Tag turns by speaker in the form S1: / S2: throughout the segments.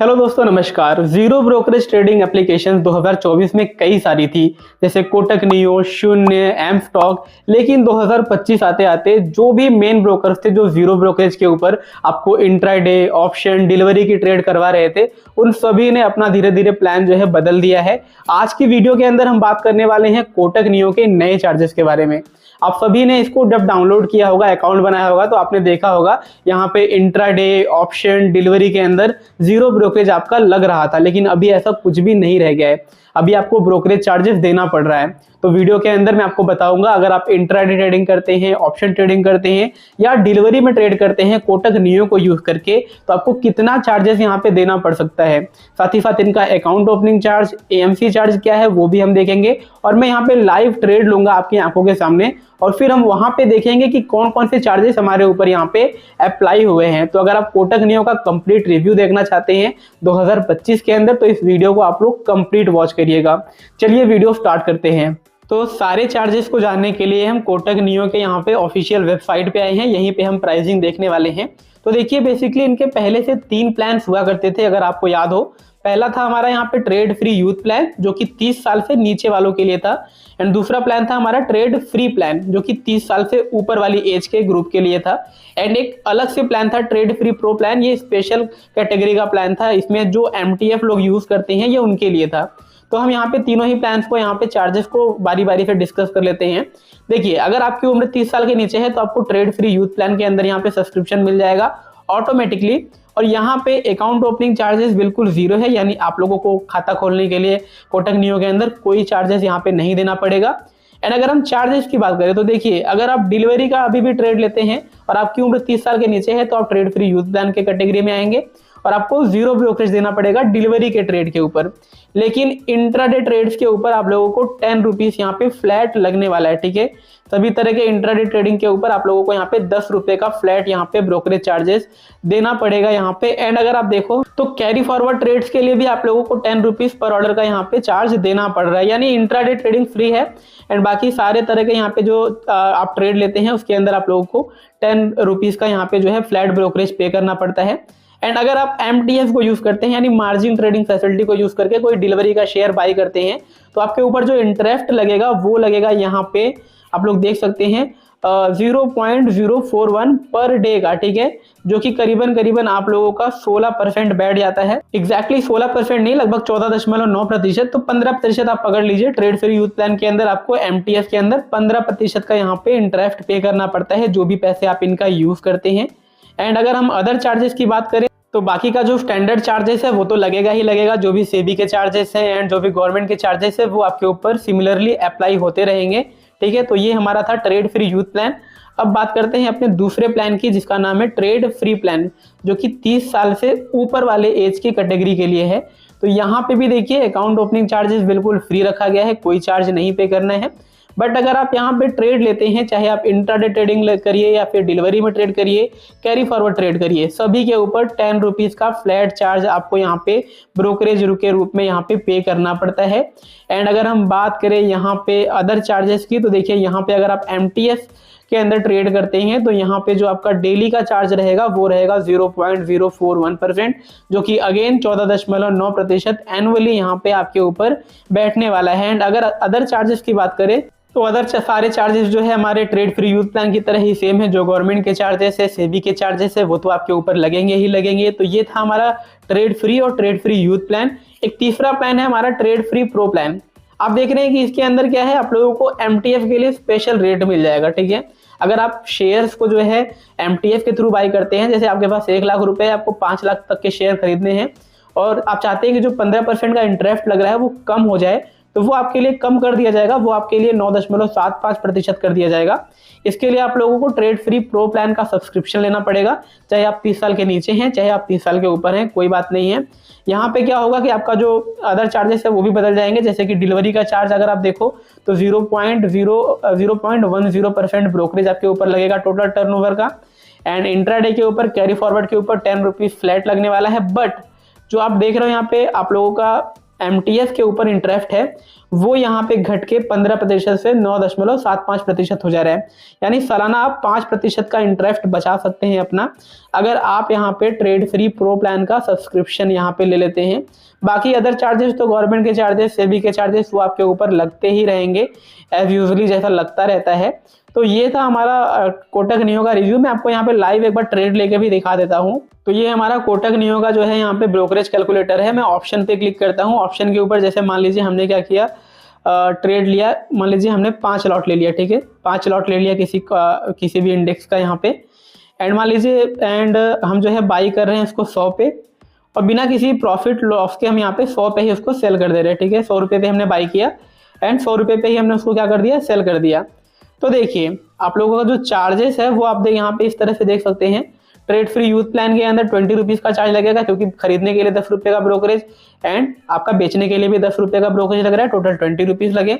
S1: Hello दोस्तों, नमस्कार। Zero brokerage trading application 2024 में कई सारी थी, जैसे कोटक नियो, शून्य, एम स्टॉक। लेकिन 2025 आते आते जो भी मेन ब्रोकर्स थे जो जीरो ब्रोकरेज के ऊपर आपको इंट्राडे, ऑप्शन, डिलीवरी की ट्रेड करवा रहे थे, उन सभी ने अपना धीरे धीरे प्लान जो है बदल दिया है। आज की वीडियो के अंदर हम बात करने वाले हैं कोटक नियो के नए चार्जेस के बारे में। आप सभी ने इसको जब डाउनलोड किया होगा, अकाउंट बनाया होगा, तो आपने देखा होगा यहाँ पे इंट्राडे, ऑप्शन, डिलीवरी के अंदर जीरो ब्रोकरेज आपका लग रहा था। लेकिन अभी ऐसा कुछ भी नहीं रह गया है, अभी आपको ब्रोकरेज चार्जेस देना पड़ रहा है। तो वीडियो के अंदर मैं आपको बताऊंगा, अगर आप इंट्राडे ट्रेडिंग करते हैं, ऑप्शन ट्रेडिंग करते हैं या डिलीवरी में ट्रेड करते हैं कोटक नियो को यूज करके, तो आपको कितना चार्जेस यहाँ पे देना पड़ सकता है। साथ ही साथ इनका account opening charge, AMC charge क्या है वो भी हम देखेंगे। और मैं यहाँ पे लाइव ट्रेड लूंगा आपकी आंखों के सामने, और फिर हम वहां पे देखेंगे कि कौन कौन से चार्जेस हमारे ऊपर यहाँ पे अप्लाई हुए हैं। तो अगर आप कोटक नियो का कंप्लीट रिव्यू देखना चाहते हैं 2025 के अंदर, तो इस वीडियो को आप लोग कंप्लीट वॉच करिएगा। चलिए वीडियो स्टार्ट करते हैं। तो सारे चार्जेस को जानने के लिए हम कोटक नियो के यहाँ पे ऑफिशियल वेबसाइट पे आए हैं। यहीं पे हम प्राइसिंग देखने वाले हैं। तो देखिए, बेसिकली इनके पहले से 3 प्लान्स हुआ करते थे, अगर आपको याद हो। पहला था हमारा यहाँ पे ट्रेड फ्री यूथ प्लान, जो कि 30 साल से नीचे वालों के लिए था। एंड दूसरा प्लान था हमारा ट्रेड फ्री प्लान, जो कि 30 साल से ऊपर वाली एज के ग्रुप के लिए था। एंड एक अलग से प्लान था ट्रेड फ्री प्रो प्लान, ये स्पेशल कैटेगरी का प्लान था। इसमें जो एमटीएफ लोग यूज करते हैं ये उनके लिए था। तो हम यहाँ पे तीनों ही प्लान्स को, यहाँ पे चार्जेस को बारी बारी से डिस्कस कर लेते हैं। देखिए, अगर आपकी उम्र 30 साल के नीचे है तो आपको ट्रेड फ्री यूथ प्लान के अंदर यहाँ पे सब्सक्रिप्शन मिल जाएगा ऑटोमेटिकली। और यहाँ पे अकाउंट ओपनिंग चार्जेस बिल्कुल जीरो है, यानी आप लोगों को खाता खोलने के लिए कोटक नियो के अंदर कोई चार्जेस यहाँ पे नहीं देना पड़ेगा। एंड अगर हम चार्जेस की बात करें तो देखिए, अगर आप डिलीवरी का अभी भी ट्रेड लेते हैं और आपकी उम्र 30 साल के नीचे है, तो आप ट्रेड फ्री यूथ प्लान के कैटेगरी में आएंगे और आपको जीरो ब्रोकरेज देना पड़ेगा डिलीवरी के ट्रेड के ऊपर। लेकिन इंट्राडे ट्रेड्स के ऊपर आप लोगों को 10 रुपीज यहाँ पे फ्लैट लगने वाला है। ठीक है, सभी तरह के इंट्राडे ट्रेडिंग के ऊपर आप लोगों को यहाँ पे 10 रुपए का फ्लैट यहाँ पे ब्रोकरेज चार्जेस देना पड़ेगा यहाँ पे। एंड अगर आप देखो तो कैरी फॉरवर्ड ट्रेड्स के लिए भी आप लोगों को 10 रुपीज पर ऑर्डर का यहाँ पे चार्ज देना पड़ रहा है, यानी इंट्राडे ट्रेडिंग फ्री है। एंड बाकी सारे तरह के यहाँ पे जो आप ट्रेड लेते हैं उसके अंदर आप लोगों को 10 रुपीज का यहाँ पे जो है फ्लैट ब्रोकरेज पे करना पड़ता है। एंड अगर आप एमटीएफ को यूज करते हैं, यानी मार्जिन ट्रेडिंग फैसिलिटी को यूज करके कोई डिलीवरी का शेयर बाई करते हैं, तो आपके ऊपर जो इंटरेस्ट लगेगा वो लगेगा यहाँ पे, आप लोग देख सकते हैं 0.041 पर डे का। ठीक है, जो कि करीबन आप लोगों का 16% बैठ जाता है। एग्जैक्टली 16% नहीं, लगभग 14.9%। तो 15% आप पकड़ लीजिए। ट्रेड फ्री यूथ प्लान के अंदर आपको एमटीएफ के अंदर 15% का यहाँ पे इंटरेस्ट पे करना पड़ता है, जो भी पैसे आप इनका यूज करते हैं। एंड अगर हम अदर चार्जेस की बात करें तो बाकी का जो स्टैंडर्ड चार्जेस है वो तो लगेगा ही लगेगा। जो भी सेबी के चार्जेस हैं एंड जो भी गवर्नमेंट के चार्जेस है वो आपके ऊपर सिमिलरली अप्लाई होते रहेंगे। ठीक है, तो ये हमारा था ट्रेड फ्री यूथ प्लान। अब बात करते हैं अपने दूसरे प्लान की, जिसका नाम है ट्रेड फ्री प्लान, जो कि 30 साल से ऊपर वाले एज की कैटेगरी के लिए है। तो यहाँ पे भी देखिए, अकाउंट ओपनिंग चार्जेस बिल्कुल फ्री रखा गया है, कोई चार्ज नहीं पे करना है। बट अगर आप यहाँ पे ट्रेड लेते हैं, चाहे आप इंट्राडे ट्रेडिंग करिए या फिर डिलीवरी में ट्रेड करिए, कैरी फॉरवर्ड ट्रेड करिए, सभी के ऊपर 10 रुपीज का फ्लैट चार्ज आपको यहाँ पे ब्रोकरेज के रूप में यहाँ पे करना पड़ता है। एंड अगर हम बात करें यहाँ पे अदर चार्जेस की, तो देखिए यहाँ पे अगर आप एमटीएफ के अंदर ट्रेड करते हैं तो यहाँ पे जो आपका डेली का चार्ज रहेगा वो रहेगा 0.041%, जो कि अगेन 14.9% एनुअली यहाँ पे आपके ऊपर बैठने वाला है। एंड अगर अदर चार्जेस की बात करें तो अदर सारे चार्जेस जो है हमारे ट्रेड फ्री यूथ प्लान की तरह ही सेम है। जो गवर्नमेंट के चार्जेस है, सेबी के चार्जेस है, वो तो आपके ऊपर लगेंगे ही लगेंगे। तो ये था हमारा ट्रेड फ्री और ट्रेड फ्री यूथ प्लान। एक तीसरा प्लान है हमारा ट्रेड फ्री प्रो प्लान। आप देख रहे हैं कि इसके अंदर क्या है, आप लोगों को एमटीएफ के लिए स्पेशल रेट मिल जाएगा। ठीक है, अगर आप शेयर्स को जो है एमटीएफ के थ्रू बाई करते हैं, जैसे आपके पास 1 लाख रुपए, आपको 5 लाख तक के शेयर खरीदने हैं और आप चाहते हैं कि जो 15% का इंटरेस्ट लग रहा है वो कम हो जाए, तो वो आपके लिए कम कर दिया जाएगा, वो आपके लिए 9.75% कर दिया जाएगा। इसके लिए आप लोगों को ट्रेड फ्री प्रो प्लान का सब्सक्रिप्शन लेना पड़ेगा, चाहे आप 30 साल के नीचे हैं, चाहे आप 30 साल के ऊपर हैं, कोई बात नहीं है। यहाँ पे क्या होगा कि आपका जो अदर चार्जेस है वो भी बदल जाएंगे। जैसे कि डिलीवरी का चार्ज अगर आप देखो तो 0.10% ब्रोकरेज आपके ऊपर लगेगा टोटल टर्नओवर का। एंड इंट्राडे के ऊपर, कैरी फॉरवर्ड के ऊपर 10 रुपीज फ्लैट लगने वाला है। बट जो आप देख रहे हो यहाँ पे आप लोगों का एमटीएफ के ऊपर इंटरेस्ट है वो यहाँ पे घट के 15% से 9.75% हो जा रहा है। यानी सालाना आप 5% का इंटरेस्ट बचा सकते हैं अपना, अगर आप यहाँ पे ट्रेड फ्री प्रो प्लान का सब्सक्रिप्शन यहाँ पे ले लेते हैं। बाकी अदर चार्जेस तो गवर्नमेंट के चार्जेस, सेबी के चार्जेस वो आपके ऊपर लगते ही रहेंगे एज यूजुअली, जैसा लगता रहता है। तो ये था हमारा कोटक नियो का रिव्यू। मैं आपको यहाँ पे लाइव एक बार ट्रेड लेके भी दिखा देता हूँ। तो ये हमारा कोटक नियो का जो है यहाँ पे ब्रोकरेज कैलकुलेटर है। मैं ऑप्शन पे क्लिक करता हूँ। ऑप्शन के ऊपर जैसे मान लीजिए हमने क्या किया, ट्रेड लिया, मान लीजिए हमने 5 लॉट ले लिया, ठीक है, 5 लॉट ले लिया किसी भी इंडेक्स का यहाँ पे, एंड मान लीजिए एंड हम जो है बाई कर रहे हैं इसको 100 पे, और बिना किसी प्रॉफिट लॉस के हम यहाँ पे 100 पे ही उसको सेल कर दे रहे हैं, ठीक है। 100 रुपये पे हमने बाई किया एंड 100 रुपये पे ही हमने उसको क्या कर दिया, सेल कर दिया। तो देखिए आप लोगों का जो चार्जेस है वो आप यहाँ पे इस तरह से देख सकते हैं। ट्रेड फ्री यूथ प्लान के अंदर 20 रुपीज का चार्ज लगेगा, क्योंकि खरीदने के लिए 10 रुपये का ब्रोकरेज एंड आपका बेचने के लिए भी 10 रुपये का ब्रोकरेज लग रहा है, टोटल 20 रुपीज लगे।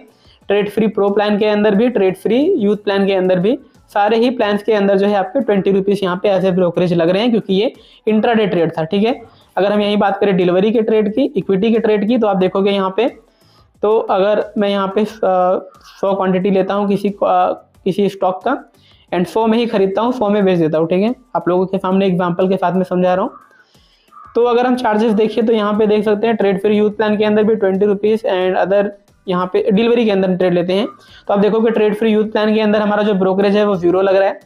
S1: ट्रेड फ्री प्रो प्लान के अंदर भी, ट्रेड फ्री यूथ प्लान के अंदर भी, सारे ही प्लान के अंदर जो है आपके 20 रुपीज यहाँ पे ऐसे ब्रोकरेज लग रहे हैं, क्योंकि ये इंट्राडे ट्रेड था, ठीक है। अगर हम यही बात करें डिलीवरी के ट्रेड की, इक्विटी के ट्रेड की, तो आप देखोगे यहाँ पे, तो अगर मैं यहाँ पे 100 क्वांटिटी लेता हूँ किसी स्टॉक का एंड 100 में ही खरीदता हूँ, 100 में बेच देता हूँ, ठीक है। आप लोगों के सामने एग्जांपल के साथ में समझा रहा हूँ। तो अगर हम चार्जेस देखिए तो यहाँ पे देख सकते हैं ट्रेड फ्री यूथ प्लान के अंदर भी 20 रुपीज एंड अदर यहाँ पे डिलीवरी के अंदर ट्रेड लेते हैं तो आप देखोगे ट्रेड फ्री यूथ प्लान के अंदर हमारा जो ब्रोकरेज है वो 0 लग रहा है।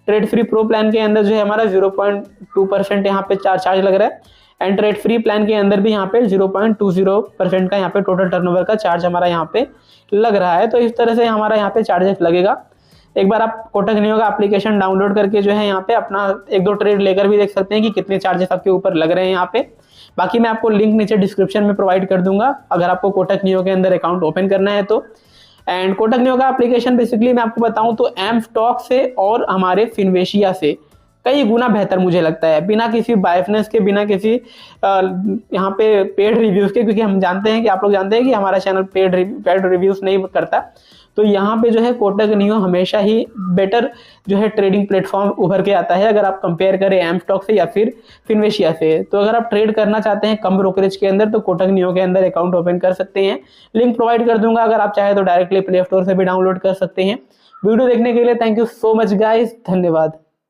S1: ट्रेड फ्री प्रो प्लान के अंदर जो है हमारा 0.2% यहाँ पे चार्ज लग रहा है एंड ट्रेड फ्री प्लान के अंदर भी यहाँ पे 0.20% का यहाँ पे टोटल टर्नओवर का चार्ज हमारा यहाँ पे लग रहा है। तो इस तरह से हमारा यहाँ पे चार्जेस लगेगा। एक बार आप कोटक नियो का एप्लीकेशन डाउनलोड करके जो है यहाँ पे अपना 1-2 ट्रेड लेकर भी देख सकते हैं कि कितने चार्जेस आपके ऊपर लग रहे हैं यहाँ पे। बाकी मैं आपको लिंक नीचे डिस्क्रिप्शन में प्रोवाइड कर दूंगा अगर आपको कोटक नियो के अंदर अकाउंट ओपन करना है तो। एंड कोटक नियो का एप्लीकेशन बेसिकली मैं आपको बताऊं तो एम स्टॉक से और हमारे फिनवेशिया से कई गुना बेहतर मुझे लगता है, बिना किसी बायसनेस के, बिना किसी यहाँ पे पेड रिव्यूज के, क्योंकि हम जानते हैं कि आप लोग जानते हैं कि हमारा चैनल पेड रिव्यूज नहीं करता। तो यहाँ पे जो है कोटक नियो हमेशा ही बेटर जो है ट्रेडिंग प्लेटफॉर्म उभर के आता है अगर आप कंपेयर करें एम स्टॉक से या फिर फिनवेशिया से। तो अगर आप ट्रेड करना चाहते हैं कम ब्रोकरेज के अंदर तो कोटक नियो के अंदर अकाउंट ओपन कर सकते हैं। लिंक प्रोवाइड कर दूंगा, अगर आप चाहे तो डायरेक्टली प्ले स्टोर से भी डाउनलोड कर सकते हैं। वीडियो देखने के लिए thank you so much guys, धन्यवाद।